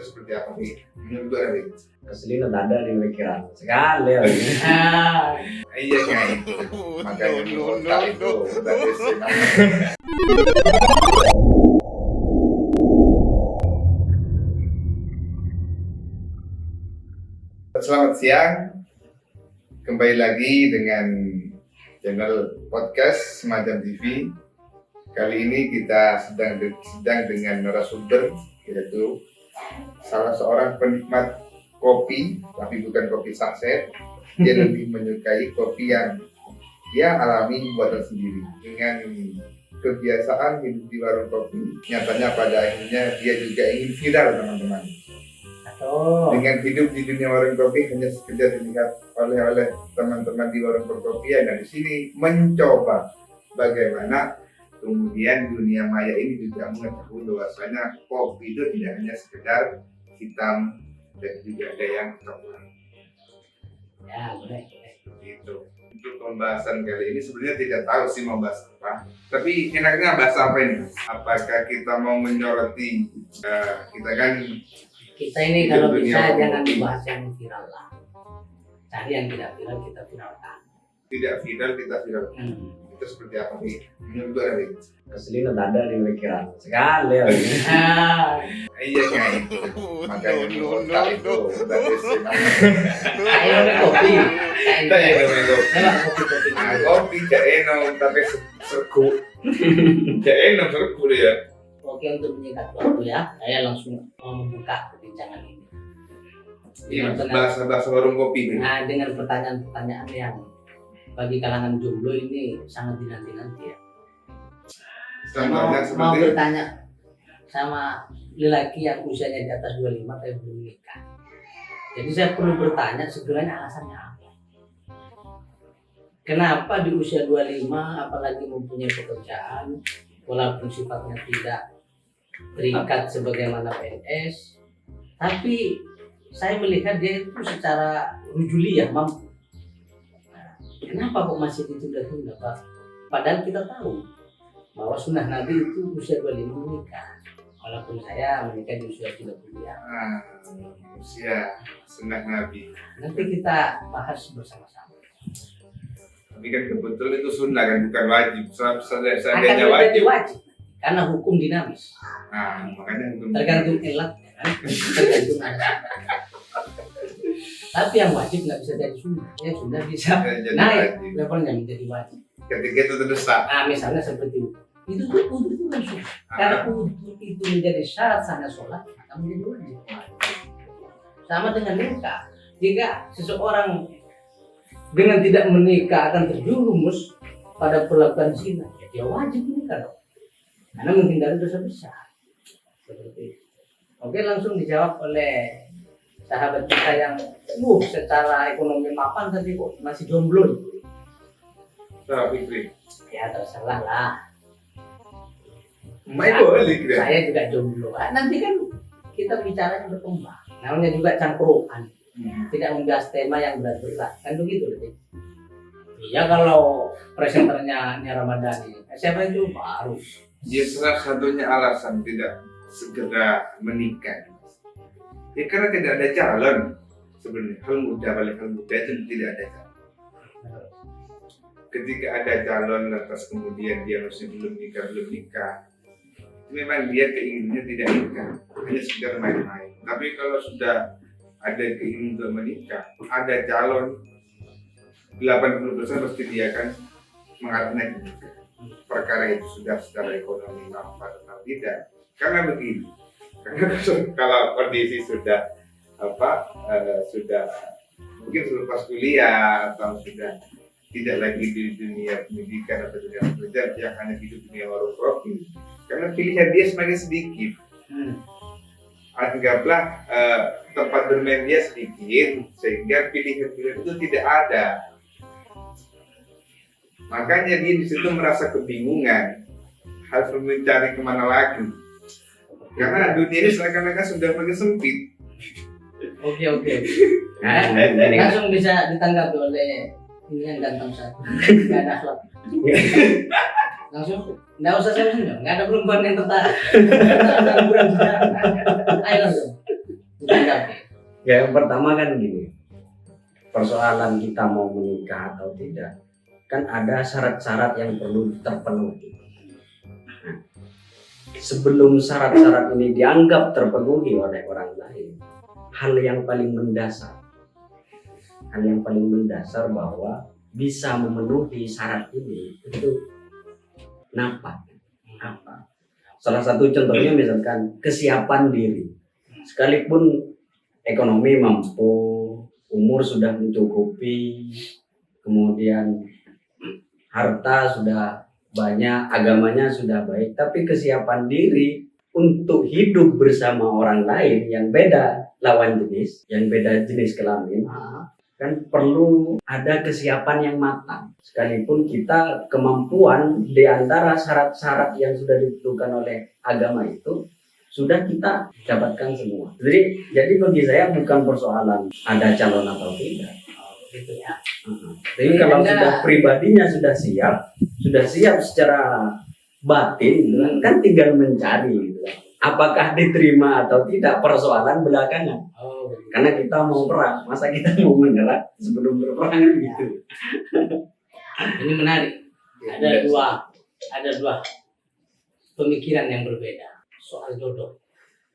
itu seperti apa nih? Menurut Anda? Keselin ada di pikiran sekali. Iya kan, makanya otak itu otak SMA. Selamat siang, kembali lagi dengan channel podcast Semacam TV. Kali ini kita sedang dengan narasumber, yaitu salah seorang penikmat kopi, tapi bukan kopi saset. Dia lebih menyukai kopi yang dia alami buatan sendiri. Dengan kebiasaan hidup di warung kopi, nyatanya pada akhirnya dia juga ingin viral, teman-teman. Dengan hidup di dunia warung kopi hanya sekedar dilihat oleh teman-teman di warung perkopian, dan di sini mencoba bagaimana kemudian dunia maya ini juga mengetahui bahwasanya kopi itu tidak hanya sekedar hitam, dan juga ada yang coklat. Ya, boleh. Gitu. Untuk pembahasan kali ini sebenarnya tidak tahu sih mau bahas apa, tapi enaknya bahas apa ini? Apakah kita mau menyoroti kita kan Kita ini kalau bisa jangan dibahas yang viral lah. Cari yang tidak viral, kita viralkan. Tidak viral, kita viralkan. Itu seperti apa nih? Menurut Anda? Keselin ada di pikiran sekali. Iya kan, makanya otak itu otak SMA. Ayo minum kopi. Kita ya minum kopi. Coba kopi. Nah, kopi gak enak, tapi sergu. Gak enak sergu ya. Oke, untuk menyikat waktu ya, saya langsung membuka perbincangan ini. Iya, bahasa warung kopi. Nah, dengan pertanyaan-pertanyaan yang bagi kalangan jomblo ini sangat dinanti-nanti ya. Mau bertanya sama lelaki yang usianya di atas 25 tapi belum menikah. Jadi saya perlu bertanya sebenarnya alasannya apa? Kenapa di usia 25 apalagi mempunyai pekerjaan walaupun sifatnya tidak terikat sebagaimana PNS, tapi saya melihat dia itu secara rujuli ya mampu. Nah, kenapa kok masih ditunda-tunda, Pak? Padahal kita tahu bahwa sunnah Nabi itu usia 25 menikah. Walaupun saya menikah di usia 30 ya. Usia sunnah Nabi. Nanti kita bahas bersama-sama. Tapi kan kebetulan itu sunnah kan, bukan wajib. Akan menjadi wajib karena hukum dinamis. Nah, makanya hukum tergantung elat, kan? Tergantung azab. Tapi yang wajib nggak bisa jadi sunnah. Ya sunnah bisa naik levelnya menjadi wajib. Ketika itu terdesak. Nah, misalnya seperti itu kan sunnah. Karena itu menjadi syarat sahnya sholat, akan menjadi wajib. Sama dengan nikah. Jika seseorang dengan tidak menikah akan terjerumus pada perlakuan zina, ya dia wajib menikah dong. Karena menghindari dosa besar. Seperti itu. Oke, langsung dijawab oleh sahabat kita yang secara ekonomi mapan tapi kok masih jomblo. Fikri. Ya terserah lah. Saya juga jomblo. Nanti kan kita bicaranya berkembang. Namanya juga cangkruan. Tidak membahas tema yang berat-berat. Kan begitu loh. Iya, kalau presenternya Ramadhani, siapa itu baru. Ya, salah satunya alasan tidak segera menikah. Ya karena tidak ada calon. Sebenarnya hal muda itu tidak ada calon. Ketika ada calon lantas kemudian dia masih belum nikah, memang dia keinginannya tidak nikah, hanya sekedar main-main. Tapi kalau sudah ada keinginan untuk menikah, ada calon, 80% pasti dia akan mengarahnya ke nikah. Perkara itu sudah secara ekonomi mampu atau tidak. Karena begini, karena kalau kondisi sudah sudah mungkin selepas kuliah atau sudah tidak lagi di dunia pendidikan atau dunia kerja, yang hanya hidup di dunia warung kopi, karena pilihan dia semakin sedikit. Anggaplah tempat bermain dia sedikit, sehingga pilihan itu tidak ada. Makanya dia di situ merasa kebingungan, harus mencari kemana lagi. Karena dunia ini seakan-akan sudah makin sempit. Oke. Langsung bisa ditanggapi oleh ini yang ganteng satu. Gak ada akhlak. Langsung, nggak usah senyum, nggak ada perempuan yang tertarik. Ayo langsung. Tanggapi. Ya, yang pertama kan gini, persoalan kita mau menikah atau tidak, kan ada syarat-syarat yang perlu terpenuhi. Nah, sebelum syarat-syarat ini dianggap terpenuhi oleh orang lain, hal yang paling mendasar bahwa bisa memenuhi syarat ini itu apa? Salah satu contohnya misalkan kesiapan diri, sekalipun ekonomi mampu, umur sudah mencukupi, kemudian harta sudah banyak, agamanya sudah baik, tapi kesiapan diri untuk hidup bersama orang lain yang beda lawan jenis, yang beda jenis kelamin, kan perlu ada kesiapan yang matang. Sekalipun kita kemampuan di antara syarat-syarat yang sudah ditentukan oleh agama itu sudah kita dapatkan semua. Jadi bagi saya bukan persoalan ada calon atau tidak. Gitu ya. Jadi kalau sudah pribadinya sudah siap secara batin, kan tinggal mencari. Gitu. Apakah diterima atau tidak persoalan belakangan. Karena kita mau perang, masa kita mau menyerah sebelum berperang gitu. Ini menarik. Ada dua pemikiran yang berbeda soal jodoh.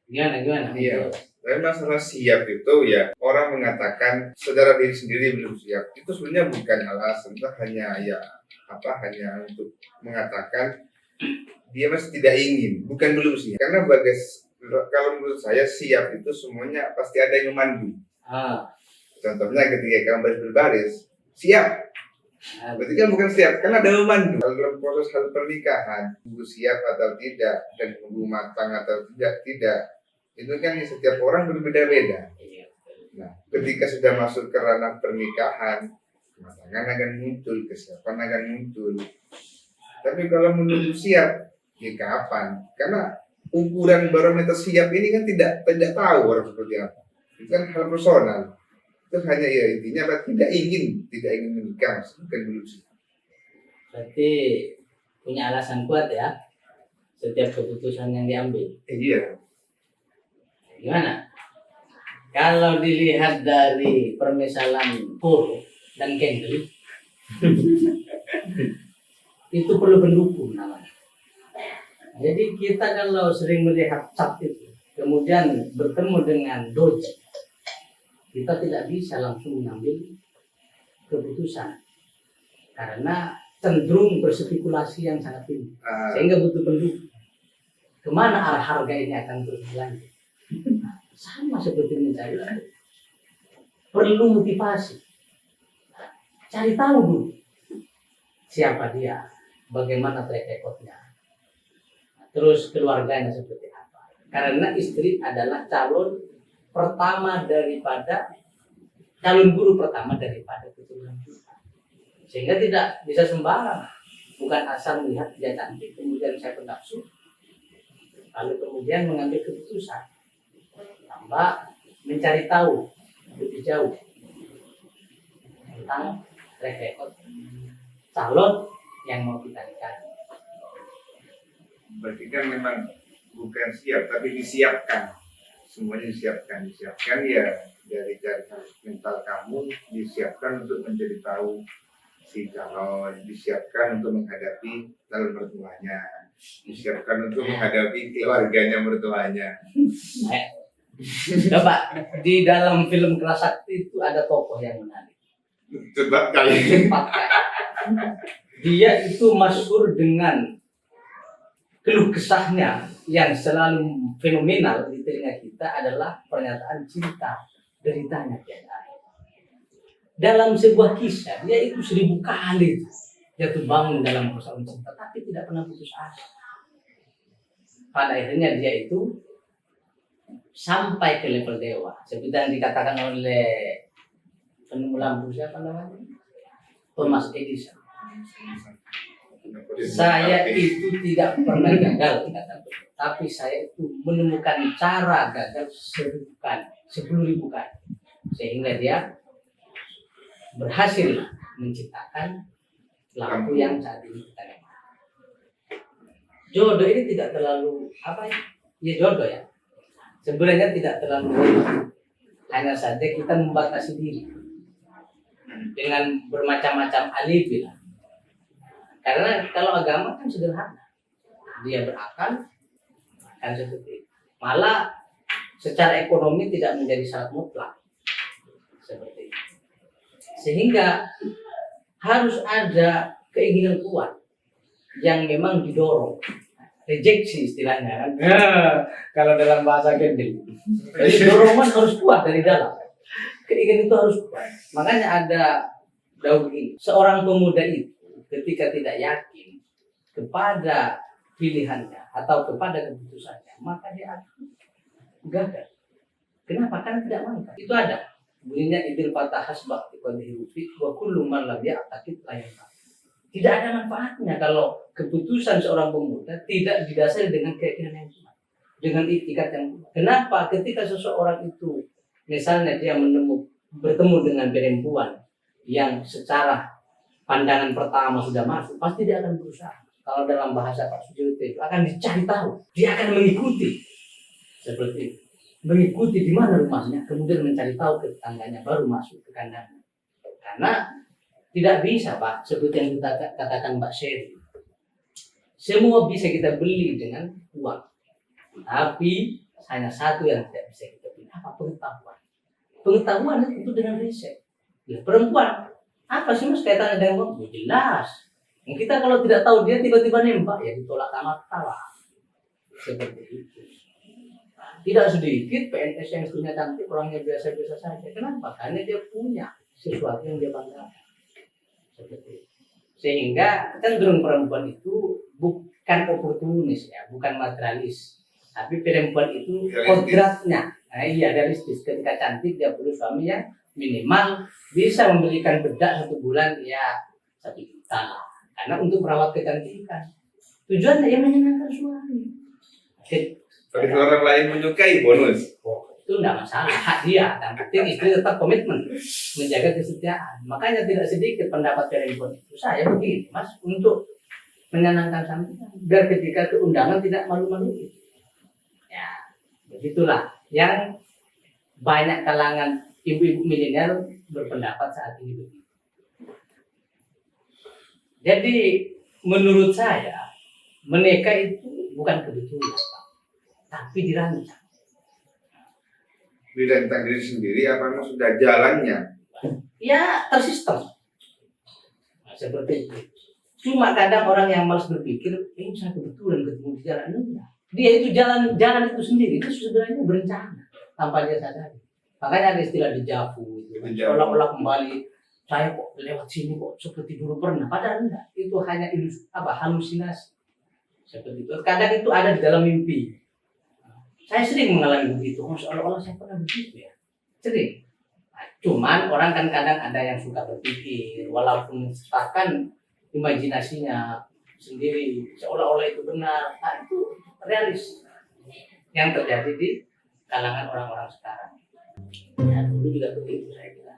Gimana? Iya. Tapi masalah siap itu ya, orang mengatakan saudara diri sendiri belum siap. Itu sebenarnya bukan alasan, itu hanya untuk mengatakan dia masih tidak ingin, bukan belum siap. Karena kalau menurut saya siap itu semuanya pasti ada yang memandu. Contohnya ketika kamu berbaris, siap. Berarti kan bukan siap, karena ada memandu. Kalau dalam proses hal pernikahan, menunggu siap atau tidak, dan menunggu matang atau tidak, itu kan setiap orang berbeda-beda. Nah, ketika sudah masuk ke ranah pernikahan, kematangan akan muncul, kesiapan akan muncul. Tapi kalau menunggu siap, ya kapan? Karena ukuran barometer siap ini kan tidak tahu orang seperti apa. Itu kan hal personal. Itu hanya ya intinya tidak ingin menikah, bukan belum siap. Berarti punya alasan kuat ya setiap keputusan yang diambil. Iya. Gimana? Kalau dilihat dari permisalan Poro dan Kendri, itu perlu pendukung namanya. Jadi kita kalau sering melihat cat itu, kemudian bertemu dengan doji, kita tidak bisa langsung mengambil keputusan karena cenderung berspekulasi yang sangat tinggi, sehingga butuh pendukung. Kemana arah harga ini akan terus berlanjut? Sama seperti mencari, perlu motivasi. Cari tahu dulu siapa dia, bagaimana track recordnya, terus keluarganya seperti apa. Karena istri adalah calon guru pertama daripada keturunan kita, sehingga tidak bisa sembarang. Bukan asal melihat dia cantik kemudian saya bernafsu, lalu kemudian mengambil keputusan tanpa mencari tahu lebih jauh tentang track record calon yang mau kita nikahi. Berarti kan memang bukan siap, tapi disiapkan. Semuanya disiapkan ya dari mental kamu, disiapkan untuk mencari tahu si calon, disiapkan untuk menghadapi calon mertuanya, disiapkan untuk menghadapi keluarganya mertuanya. Coba di dalam film Kerasakti itu ada tokoh yang menarik. Cepat kali. Dia itu masyhur dengan keluh kesahnya yang selalu fenomenal di telinga kita adalah pernyataan cinta deritanya tiada akhir. Dalam sebuah kisah dia itu 1000 kali jatuh bangun dalam persoalan cinta, tapi tidak pernah putus asa. Pada akhirnya dia itu sampai ke level dewa, seperti yang dikatakan oleh penemu lampu siapa namanya, Thomas Edison. Saya itu tidak pernah gagal, tapi saya itu menemukan cara gagal 10.000 kali, sehingga dia berhasil menciptakan lampu yang saat ini kita lihat. Jodoh ini tidak terlalu ya jodoh ya, Sebenarnya tidak terlalu rumit. Hanya saja kita membatasi diri dengan bermacam-macam alibi lah. Karena kalau agama kan sederhana, dia berakal kan seperti itu. Malah secara ekonomi tidak menjadi syarat mutlak seperti itu. Sehingga harus ada keinginan kuat yang memang didorong, rejeksi istilahnya kan. Kalau dalam bahasa Gendel, jadi dorongan harus kuat dari dalam. Keinginan itu harus kuat. Makanya ada daun ini. Seorang pemuda itu ketika tidak yakin kepada pilihannya atau kepada keputusannya, maka dia akan gagal. Kenapa? Karena tidak mantap. Itu ada. Bunyinya idil fatah hasbah tiqadihi wa kullu man lam ya'taqid la yanfa'u. Tidak ada manfaatnya kalau keputusan seorang pemuda tidak didasari dengan keyakinan yang kuat, dengan itikad yang kuat. Kenapa? Ketika seseorang itu misalnya dia bertemu dengan perempuan yang secara pandangan pertama sudah masuk, pasti dia akan berusaha. Kalau dalam bahasa Pak Sujoto itu akan dicari tahu, dia akan mengikuti seperti itu. Mengikuti di mana rumahnya, kemudian mencari tahu ke tetangganya, baru masuk ke kandangnya. Karena tidak bisa Pak, seperti yang kita katakan Mbak Sherry. Semua bisa kita beli dengan uang, tapi hanya satu yang tidak bisa kita beli, apa? Pengetahuan. Pengetahuan itu dengan riset. Ya, perempuan, apa sih mas kaitannya dengan uang? Jelas. Yang kita kalau tidak tahu dia tiba-tiba nembak, ya ditolak sama tawa. Seperti itu. Tidak sedikit PNS yang istrinya cantik, orangnya biasa-biasa saja. Kenapa? Karena dia punya sesuatu yang dia banggakan. Seperti itu. Sehingga cenderung perempuan itu bukan oportunis ya, bukan materialis. Tapi perempuan itu kodratnya. Nah, iya realistis. Ketika cantik dia perlu suami yang minimal bisa membelikan bedak 1 bulan ya 1 juta. Karena untuk merawat kecantikan. Tujuannya yang menyenangkan suami. Bagi orang lain menyukai bonus. Itu tidak masalah, hak dia. Dan penting istri tetap komitmen menjaga kesetiaan. Makanya tidak sedikit pendapat perempuan itu. Saya begini, mas, untuk menyenangkan suami, biar ketika keundangan tidak malu-malu. Ya, begitulah yang banyak kalangan ibu-ibu milenial berpendapat saat ini begitu. Jadi menurut saya menikah itu bukan kebetulan, tapi dirancang. Dirancang diri sendiri apa memang sudah jalannya? Ya tersistem. Nah, seperti itu. Cuma kadang orang yang malas berpikir, ini saya kebetulan ketemu di jalan enggak. Dia itu jalan itu sendiri, itu sebenarnya berencana tanpa dia sadari. Makanya ada istilah dejavu itu. Seolah-olah kembali, saya kok lewat sini kok seperti dulu pernah. Padahal enggak. Itu hanya halusinasi. Seperti itu. Kadang itu ada di dalam mimpi. Saya sering mengalami begitu. Seolah-olah saya pernah begitu ya. Sering. Nah, cuman orang kan kadang ada yang suka berpikir, walaupun bahkan imajinasinya sendiri, seolah-olah itu benar. Nah, itu realis yang terjadi di kalangan orang-orang sekarang. Ya, dulu juga begitu saya kira.